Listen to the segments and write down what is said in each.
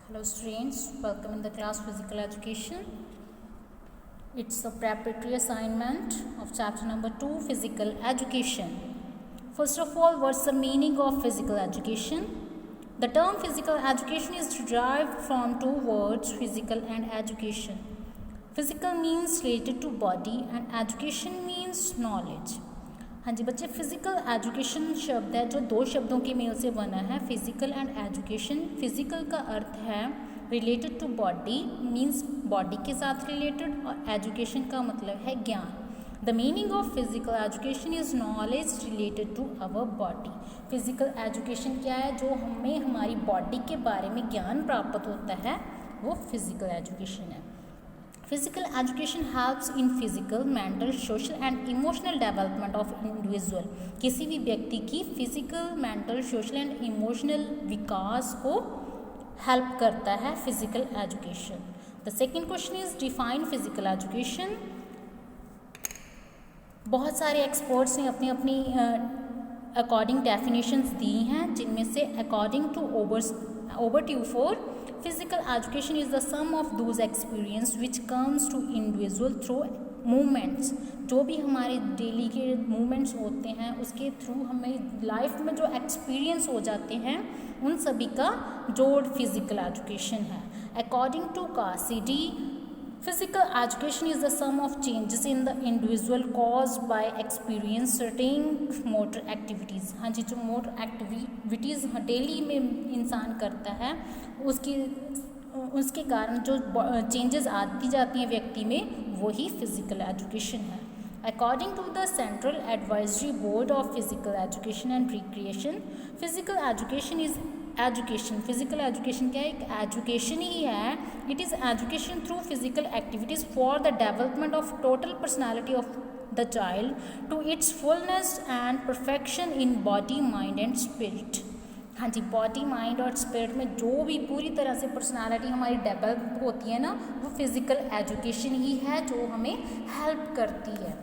Hello students, welcome in the class Physical Education. It's a preparatory assignment of chapter number 2, Physical Education. First of all, what's the meaning of physical education? The term physical education is derived from two words, physical and education. Physical means related to body and education means knowledge. हाँ जी बच्चे, physical education शब्द है जो दो शब्दों के mail से बना है, फिज़िकल एंड एजुकेशन. फिज़िकल का अर्थ है related to body, means body के साथ रिलेटेड, और एजुकेशन का मतलब है ज्ञान. The meaning of physical education is knowledge related to our body. Physical education क्या है? जो हमें हमारी बॉडी के बारे में ज्ञान प्राप्त होता है, वो फिज़िकल एजुकेशन है. Physical education helps in physical, mental, social and emotional development of individual. किसी भी व्यक्ति की physical, mental, social and emotional विकास को हेल्प करता है physical education. The second question is define physical education. बहुत सारे एक्सपर्ट्स ने अपनी अपनी अकॉर्डिंग डेफिनेशंस दी हैं, जिनमें से अकॉर्डिंग टू ओबरट्यूफोर, physical education is the sum of those experience which comes to individual through movements. जो भी हमारे डेली के मूवमेंट्स होते हैं, उसके थ्रू हमें लाइफ में जो एक्सपीरियंस हो जाते हैं, उन सभी का जोड़ फिजिकल एजुकेशन है. According to Cassidy, physical education is the sum of changes in the individual caused by experience certain motor activities. हाँ जी, जो मोटर एक्टिविटीज़ डेली में इंसान करता है, उसके कारण जो चेंजेस आती जाती हैं व्यक्ति में, वही फिजिकल एजुकेशन है. According to the central advisory board of physical education and recreation, physical education is education. Physical education क्या है? एक एजुकेशन ही है. It is education through physical activities for the development of total personality of the child to its fullness and perfection in body, mind and spirit. हाँ जी, body, mind और spirit में जो भी पूरी तरह से पर्सनालिटी हमारी डेवलप होती है ना, वो फिजिकल एजुकेशन ही है जो हमें हेल्प करती है.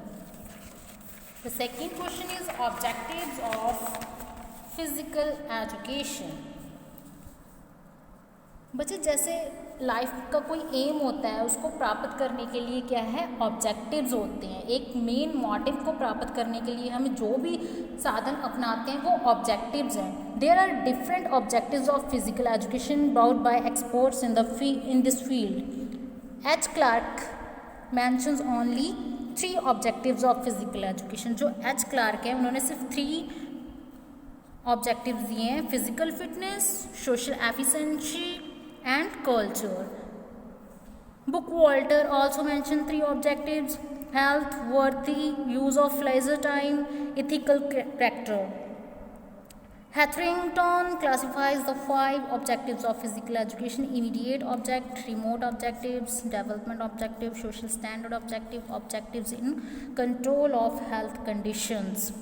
The second question is objectives of physical education. बच्चे, जैसे लाइफ का कोई एम होता है, उसको प्राप्त करने के लिए क्या है? ऑब्जेक्टिव्स होते हैं. एक मेन मोटिव को प्राप्त करने के लिए हमें जो भी साधन अपनाते हैं, वो ऑब्जेक्टिव्स हैं. There are different objectives of physical education brought by experts in this field. H Clark mentions only 3 objectives of physical education. जो एच क्लार्क है, उन्होंने सिर्फ 3 ऑब्जेक्टिव्स दिए हैं: physical fitness, social efficiency and culture. Bookwalter also mentioned 3 objectives: health, worthy use of leisure time, ethical character. Hetherington classifies the 5 objectives of physical education: immediate object, remote objectives, development objective, social standard objective, objectives in control of health conditions.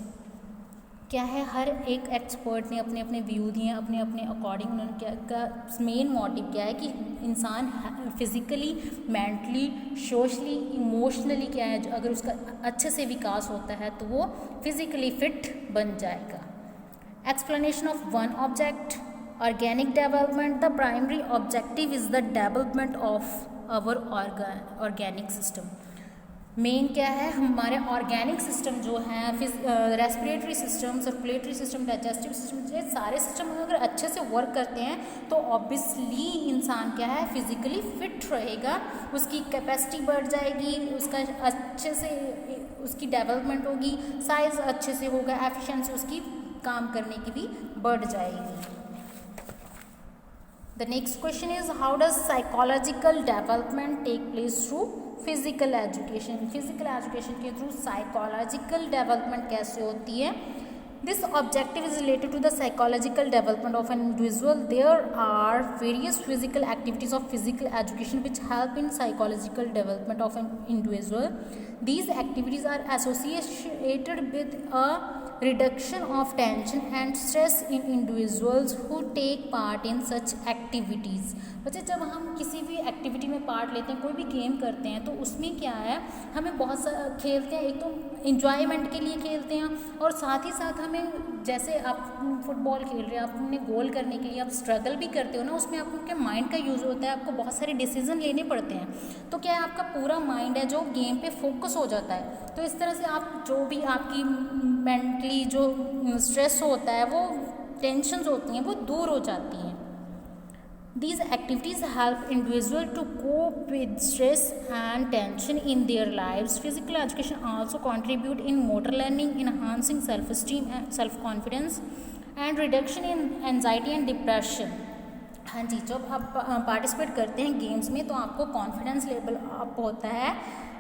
क्या है? हर एक expert ने अपने अपने view दिए हैं, अपने अपने अकॉर्डिंग. उन्होंने क्या का मेन मोटिव क्या है कि इंसान फिज़िकली, मेंटली, सोशली, इमोशनली क्या है, जो अगर उसका अच्छे से विकास होता है तो वो फिज़िकली फिट बन जाएगा. Explanation of one object, organic development. The primary objective is the development of our organic system. Main क्या है? हमारे ऑर्गेनिक सिस्टम जो है, respiratory system, circulatory system, digestive system, ये सारे सिस्टम अगर अच्छे से वर्क करते हैं तो ऑब्वियसली इंसान क्या है? फिजिकली फिट रहेगा, उसकी कैपेसिटी बढ़ जाएगी, उसका अच्छे से उसकी डेवलपमेंट होगी, साइज अच्छे से होगा, एफिशिएंसी उसकी काम करने की भी बढ़ जाएगी. The next question is, how does psychological development take place through physical education? Physical education के through psychological development कैसे होती है? This objective is related to the psychological development of an individual. There are various physical activities of physical education which help in psychological development of an individual. These activities are associated with a reduction of tension and stress in individuals who take part in such activities. बच्चे, जब हम किसी भी activity में part लेते हैं, कोई भी गेम करते हैं, तो उसमें क्या है, हमें बहुत सा खेलते हैं. एक तो एंजॉयमेंट के लिए खेलते हैं और साथ ही साथ हमें जैसे आप फुटबॉल खेल रहे हैं, आप अपने गोल करने के लिए आप स्ट्रगल भी करते हो ना, उसमें आपके माइंड का यूज़ होता है, आपको बहुत सारे डिसीजन लेने पड़ते हैं। तो क्या है, आपका पूरा माइंड है जो गेम पे फोकस हो जाता है। तो इस तरह से आप जो भी आपकी मेंटली जो स्ट्रेस होता है, वो टेंशन्स होती हैं, वो दूर हो जाती हैं। These activities help individuals to cope with stress and tension in their lives. Physical education also contribute in motor learning, enhancing self-esteem and self-confidence, and reduction in anxiety and depression. हाँ जी, जब आप पार्टिसिपेट करते हैं games में तो आपको confidence level up होता है,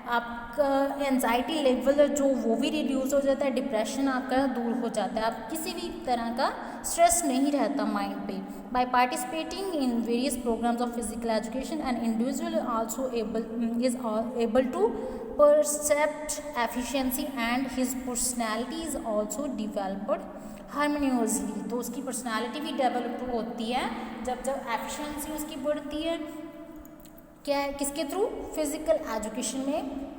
आपका एंजाइटी लेवल जो वो भी रिड्यूस हो जाता है, डिप्रेशन आपका दूर हो जाता है, आप किसी भी तरह का स्ट्रेस नहीं रहता माइंड पे। By participating in various programmes of physical education and individual also is able to percept efficiency and his personality is also developed harmoniously. तो उसकी पर्सनैलिटी भी डेवलप होती है जब जब एफिशिएंसी उसकी बढ़ती है। क्या है, किसके थ्रू? फिजिकल एजुकेशन में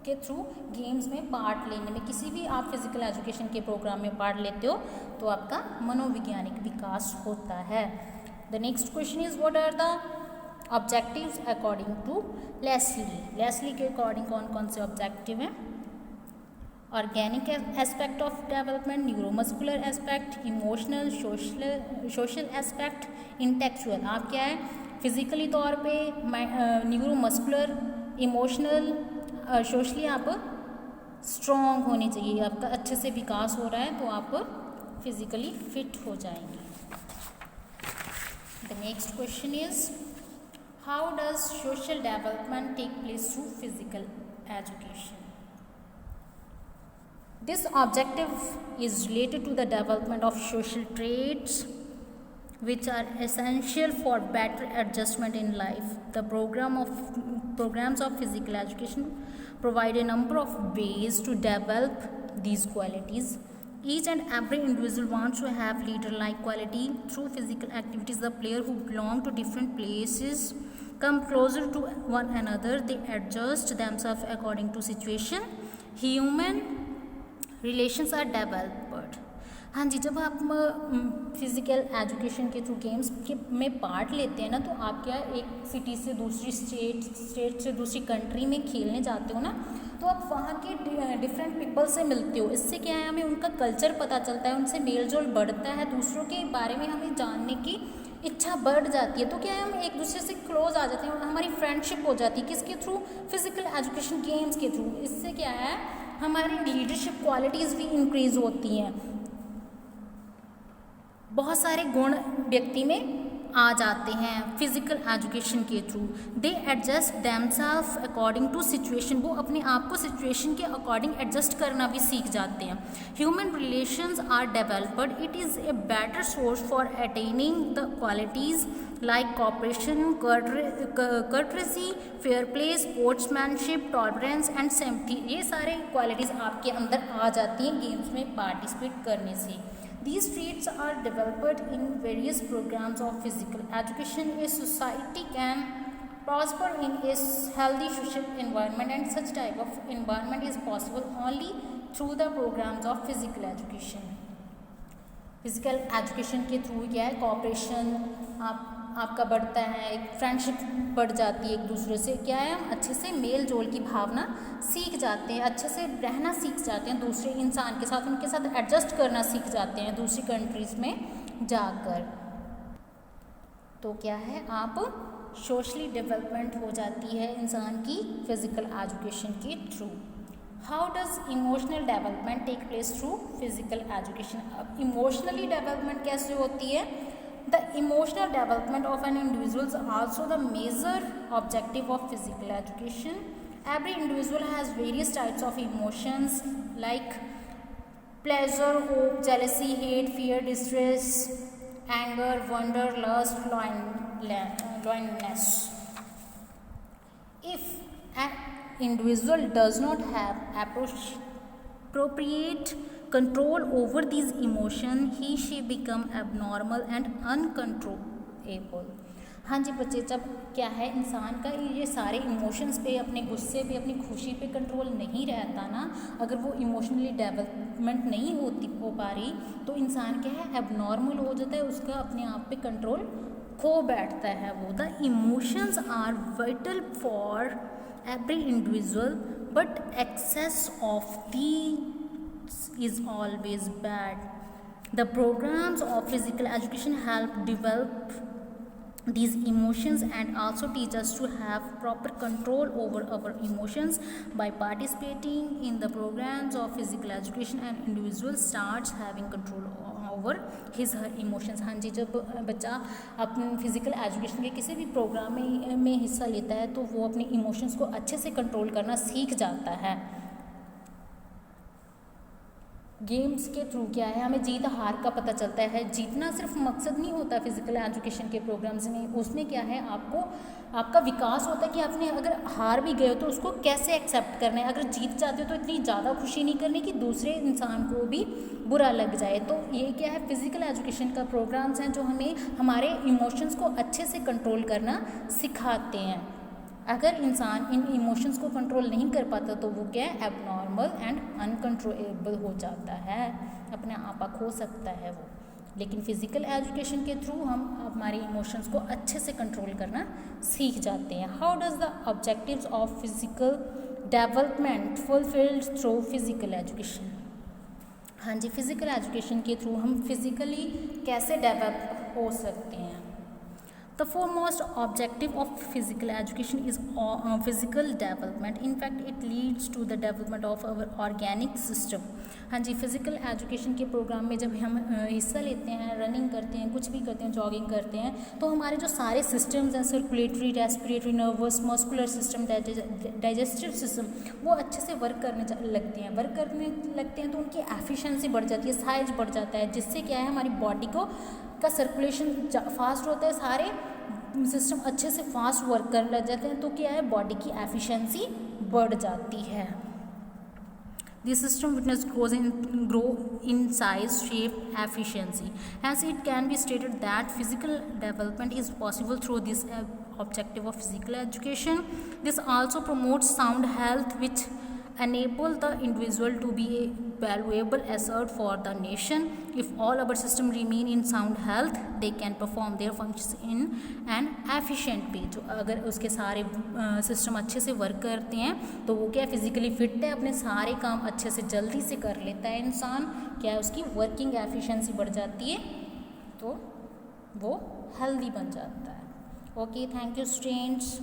के थ्रू, गेम्स में पार्ट लेने में। किसी भी आप फिजिकल एजुकेशन के प्रोग्राम में पार्ट लेते हो तो आपका मनोवैज्ञानिक विकास होता है। The next question is what are the objectives according to Leslie. Leslie के अकॉर्डिंग कौन कौन से ऑब्जेक्टिव हैं? Organic aspect of development, neuromuscular aspect, emotional, social aspect, intellectual. आप क्या है, फिजिकली तौर पे न्यूरोमस्कुलर, इमोशनल, सोशली आप स्ट्रॉन्ग होनी चाहिए, आपका अच्छे से विकास हो रहा है तो आप फिजिकली फिट हो जाएंगे। The next question is how does social development take place through physical education. This objective is related to the development of social traits which are essential for better adjustment in life. The programs of physical education provide a number of ways to develop these qualities. Each and every individual wants to have leader-like quality. Through physical activities, the player who belong to different places come closer to one another. They adjust themselves according to situation. Human relations are developed. हाँ जी, जब आप physical education के through games के में part लेते हैं ना, तो आप क्या एक सिटी से दूसरी स्टेट से दूसरी कंट्री में खेलने जाते हो ना, तो आप वहाँ के डिफरेंट पीपल से मिलते हो। इससे क्या है, हमें उनका कल्चर पता चलता है, उनसे मेल जोल बढ़ता है, दूसरों के बारे में हमें जानने की इच्छा बढ़ जाती है। तो क्या है, हम एक दूसरे से क्लोज आ जाते हैं और हमारी फ्रेंडशिप हो जाती है। किसके थ्रू? फिजिकल एजुकेशन गेम्स के थ्रू। इससे क्या है, हमारी लीडरशिप क्वालिटीज़ भी इंक्रीज होती हैं, बहुत सारे गुण व्यक्ति में आ जाते हैं फिजिकल एजुकेशन के through. They adjust themselves according to situation. वो अपने आप को सिचुएशन के अकॉर्डिंग एडजस्ट करना भी सीख जाते हैं। Human relations are developed. It is a better source for attaining the qualities like cooperation, courtesy, fair play, sportsmanship, tolerance and sympathy. ये सारे क्वालिटीज़ आपके अंदर आ जाती हैं गेम्स में पार्टिसिपेट करने से। These traits are developed in various programs of physical education. A society can prosper in a healthy social environment, and such type of environment is possible only through the programs of physical education. Physical education के through क्या है, corporation आपका बढ़ता है, एक friendship बढ़ जाती है एक दूसरे से। क्या है, हम अच्छे से मेल जोल की भावना सीख जाते हैं, अच्छे से रहना सीख जाते हैं दूसरे इंसान के साथ, उनके साथ एडजस्ट करना सीख जाते हैं दूसरी कंट्रीज़ में जाकर। तो क्या है, आप सोशली डेवलपमेंट हो जाती है इंसान की फिजिकल एजुकेशन के through. How does emotional development take place through physical education. अब इमोशनली डेवलपमेंट कैसे होती है? The emotional development of an individual is also the major objective of physical education. Every individual has various types of emotions like pleasure, hope, jealousy, hate, fear, distress, anger, wonder, lust, loneliness. If an individual does not have appropriate control over these emotions, he she become abnormal and uncontrollable. हाँ जी बच्चे, जब क्या है इंसान का ये सारे emotions पे, अपने गुस्से पे, अपनी खुशी पे कंट्रोल नहीं रहता ना, अगर वो इमोशनली डेवलपमेंट नहीं हो पा रही, तो इंसान क्या है एबनॉर्मल हो जाता है, उसका अपने आप पे कंट्रोल खो बैठता है वो। The emotions are vital for every individual but excess of these is always bad. The programs of physical education help develop these emotions and also teach us to have proper control over our emotions. By participating in the programs of physical education, an individual starts having control over his her emotions. हाँ जी, जब बच्चा अपने physical education के किसी भी programme में हिस्सा लेता है तो वो अपने इमोशंस को अच्छे से कंट्रोल करना सीख जाता है. गेम्स के थ्रू क्या है हमें जीत हार का पता चलता है. जीतना सिर्फ मकसद नहीं होता फिजिकल एजुकेशन के प्रोग्राम्स में, उसमें क्या है आपका विकास होता है कि आपने अगर हार भी गए हो तो उसको कैसे एक्सेप्ट करना है. अगर जीत जाते हो तो इतनी ज़्यादा खुशी नहीं करनी कि दूसरे इंसान को भी बुरा लग जाए. तो ये क्या है फिजिकल एजुकेशन का प्रोग्राम्स हैं जो हमें हमारे इमोशंस को अच्छे से कंट्रोल करना सिखाते हैं. अगर इंसान इन इमोशंस को कंट्रोल नहीं कर पाता तो वो क्या है एबनॉर्मल एंड अनकंट्रोलेबल हो जाता है, अपने आपा खो सकता है वो. लेकिन फिजिकल एजुकेशन के थ्रू हम हमारे इमोशंस को अच्छे से कंट्रोल करना सीख जाते हैं. How does the objectives of physical development fulfilled through physical education. हाँ जी, फिजिकल एजुकेशन के थ्रू हम फिजिकली कैसे डेवलप हो सकते हैं. The foremost objective of physical education is physical development. In fact, it leads to the development of our organic system. हाँ जी, physical education के programme में जब हम हिस्सा लेते हैं, रनिंग करते हैं, कुछ भी करते हैं, जॉगिंग करते हैं, तो हमारे जो सारे सिस्टम्स हैं circulatory, respiratory, nervous, muscular system, digestive system, वो अच्छे से वर्क करने लगते हैं तो उनकी एफिशिएंसी बढ़ जाती है, साइज बढ़ जाता है, जिससे क्या है हमारी बॉडी का सर्कुलेशन फास्ट होता है, सारे सिस्टम अच्छे से फास्ट वर्क करने लग जाते हैं, तो क्या है बॉडी की एफिशिएंसी बढ़ जाती है. The system witness grow in size, shape, efficiency. Hence, it can be stated that physical development is possible through this objective of physical education. This also promotes sound health, which enable the individual to be a valuable asset for the nation. If all our system remain in sound health, they can perform their functions in an efficient way. जो अगर उसके सारे system अच्छे से work करते हैं तो वो क्या फिजिकली फिट है, अपने सारे काम अच्छे से जल्दी से कर लेता है इंसान, क्या है उसकी वर्किंग एफिशिएंसी बढ़ जाती है, तो वो हेल्दी बन जाता है. Okay, thank you students.